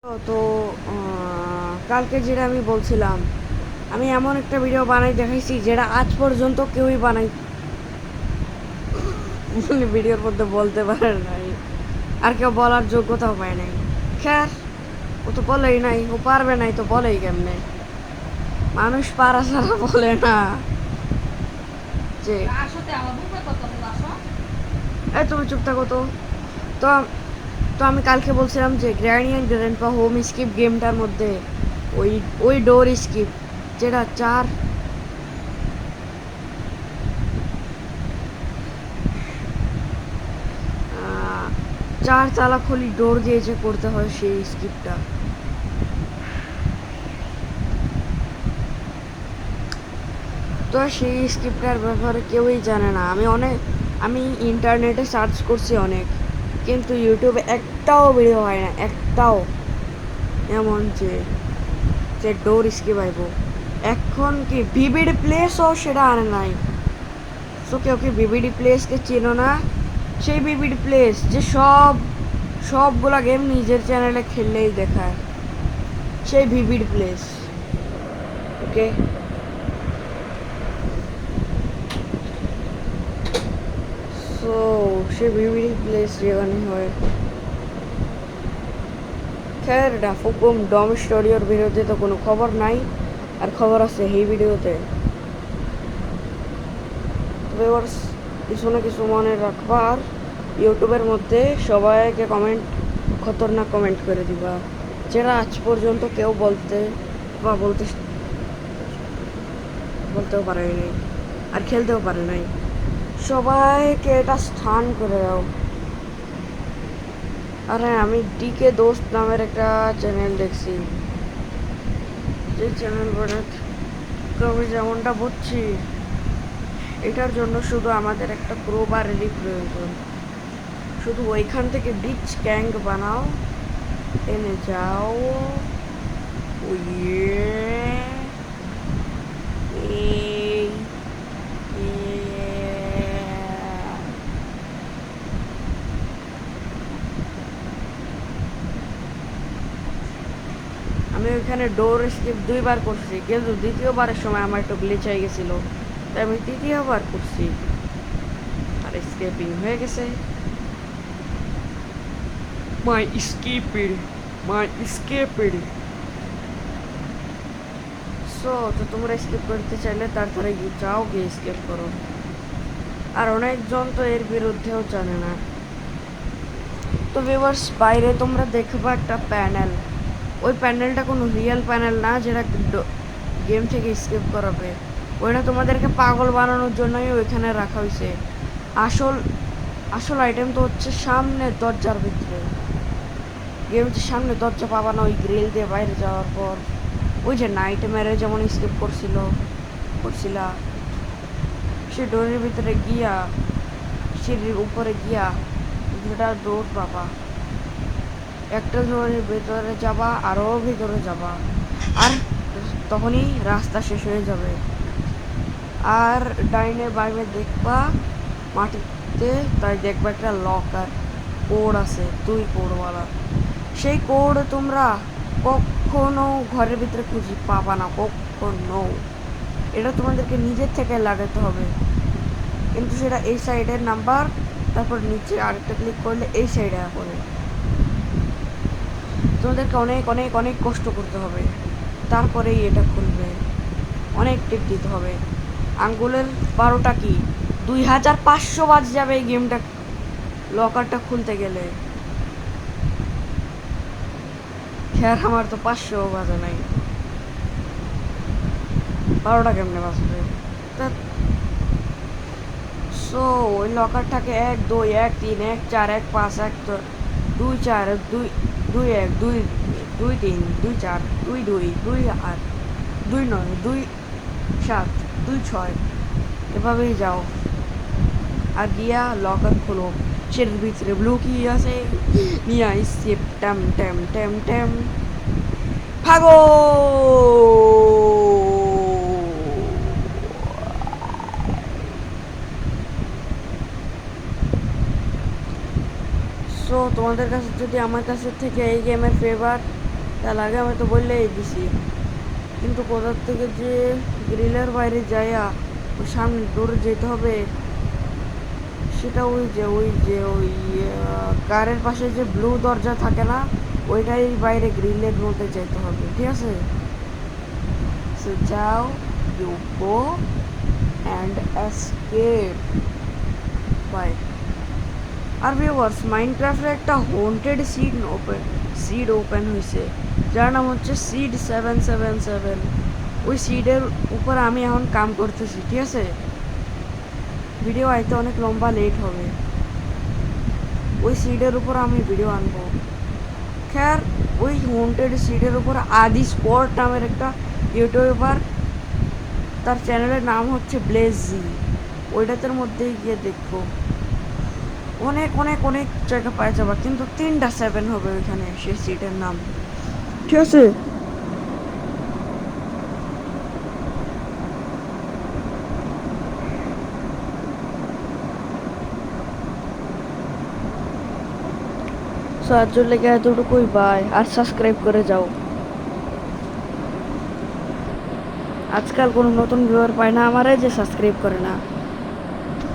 তো কালকে যেটা আমি বলছিলাম, আমি এমন একটা ভিডিও বানাই দেখাইছি যেটা আজ পর্যন্ত কেউই বানাই ভিডিওর মধ্যে বলতে পারে নাই, আর কেউ বলার যোগ্যতাও পায় নাই। খ্যার, ও তো বলেই নাই, ও পারবে নাই তো বলেই কেমনে? মানুষ পারা ছাড়া বলে না যে এই তুমি চুপ থাকো তো। তো তো আমি কালকে বলছিলাম যে granny and grandpa home skip গেমটার মধ্যে ওই ওই ডোর স্কিপ যেটা চার তালা খুলি ডোর দিয়ে যে করতে হয় সেই স্কিপটা, তো সেই স্কিপটার ব্যাপারে কেউই জানে না। আমি ইন্টারনেটে সার্চ করছি অনেক, কিন্তু ইউটিউবে একটাও ভিডিও হয় না, একটাও। এমন যে যে ডোর স্কিপ আইব, এখন কি ভিভিডি প্লেসও সেটা আনে নাই। সো কেউ কি ভিভিডি প্লেসকে চেনো না? সেই ভিভিডি প্লেস যে সবগুলা গেম নিজের চ্যানেলে খেললেই দেখায়, সেই ভিভিডি প্লেস। ওকে, সো সে ভিভিডি প্লেস যেখানে হয়। খ্যার, ডাফুকুম ডম স্টুডিওর বিরুদ্ধে তো কোনো খবর নাই, আর খবর আছে এই ভিডিওতে। তবে এবার কিছু না কিছু মনে রাখবার, ইউটিউবের মধ্যে সবাইকে খতরনাক কমেন্ট করে দিবা, যেটা আজ পর্যন্ত কেউ বলতেও পারে নাই, আর খেলতেও পারে নাই। সবাইকে এটা স্থান করে দাও। আরে আমি ডিকে দোস্ত নামের একটা চ্যানেল দেখছি, যে চ্যানেল আমি যেমনটা বুঝছি, এটার জন্য শুধু আমাদের একটা ক্রোবারেরই প্রয়োজন। শুধু ওইখান থেকে বিচ ক্যাঙ্ক বানাও, এনে যাও। এই আমি ওইখানে ডোর স্কিপ 2বার করছি, কিন্তু দ্বিতীয়বারের সময় আমার একটু গ্লিচ হয়ে গেছিলো, তাই আমি তৃতীয়বার করছি, আর স্কেপিং হয়ে গেছে। মাই স্কিপিড, মাই স্কেপিড। সো তো তোমরা স্কিপ করতে চাইলে তাড়াতাড়ি যাও, গিয়ে স্কিপ করো। আর অনেকজন তো এর বিরুদ্ধেও জানে না। তো ভিউয়ার্স, বাইরে তোমরা দেখবা একটা প্যানেল, ওই প্যানেলটা কোনো রিয়েল প্যানেল না যেটা গেম থেকে স্কিপ করাবে। ওইটা তোমাদেরকে পাগল বানানোর জন্যই ওইখানে রাখা হয়েছে। আসল আসল আইটেম তো হচ্ছে সামনে দরজার ভিতরে। গেমের সামনে দরজা পাবা না, ওই গ্রিল দিয়ে বাইরে যাওয়ার পর। ওই যে নাইট মেরে যেমন স্কিপ করছিলা, সে ডোরের ভিতরে গিয়া, সিঁড়ির উপরে গিয়া যেটা ডোর পাবা, একটা ডোরের ভেতরে যাবা, আরও ভিতরে যাবা, আর তখনই রাস্তা শেষ হয়ে যাবে। আর ডাইনে বাইরে দেখবা মাটিতে, তাই দেখবা একটা লকার কোড আছে, 2 কোডওয়ালা। সেই কোড তোমরা কখনো ঘরের ভিতরে খুঁজে পাবা না, কখনো। এটা তোমাদেরকে নিজের থেকে লাগাতে হবে, কিন্তু সেটা এই সাইডের নাম্বার, তারপর নিচে আরেকটা ক্লিক করলে এই সাইডে পড়ে। তোমাদেরকে অনেক অনেক অনেক কষ্ট করতে হবে, তারপরেই এটা খুলবে। অনেক টিপ দিতে হবে। আঙ্গুলের 12টা কি 2500 বাজ যাবে এই গেমটা লকারটা খুলতে গেলে। খেয়ার আমার তো 500 বাজে নাই, 12টা কেমনে বাজবে? সো ওই লকারটাকে 1 2 1 3 1 4 1 5 1 2 4 2 2 1 2 2 3 2 4 2 2 2 8 2 9 2 7 2 6 এভাবেই যাও, আর গিয়া লকার খোলো। সেটার ভিতরে ব্লু কি আছে নিয়ে স্কেপ ট্যাম ট্যাম ট্যাম ট্যাম ভাগো। সো তোমাদের কাছে যদি আমার কাছে থেকে এই গেমের ফেভার তার আগে আমি তো বললেই দিছি, কিন্তু কোথার থেকে যে গ্রিলের বাইরে যাইয়া ওই সামনে দূরে যেতে হবে, সেটা ওই কারের পাশে যে ব্লু দরজা থাকে না, ওইটাই বাইরে গ্রিলের মধ্যে যেতে হবে, ঠিক আছে? সো যাও, you go and escape. Bye. আর ভিউয়ার্স, মাইনক্রাফটের একটা হন্টেড সিড ওপেন হয়েছে, যার নাম হচ্ছে সিড 777। ওই সিডের উপর আমি এখন কাম করতেছি, ঠিক আছে? ভিডিও আইতে অনেক লম্বা লেট হবে। ওই সিডের উপর আমি ভিডিও আনবো। খ্যার, ওই হন্টেড সিডের উপর আদি স্পট নামের একটা ইউটিউবার, তার চ্যানেলের নাম হচ্ছে ব্লেজি, ওইটাতে মধ্যেই গিয়ে দেখবো। অনেক অনেক অনেক জায়গা পাওয়া যাবে, কিন্তু 3টা 7 হবে ওইখানে সেই সিটের নাম, ঠিক আছে? সো আজকের লেগে এতটুকুই, বাই। আর সাবস্ক্রাইব করে যাও। আজকাল কোনো নতুন ভিউয়ার পায় না আমারে যে সাবস্ক্রাইব করে না।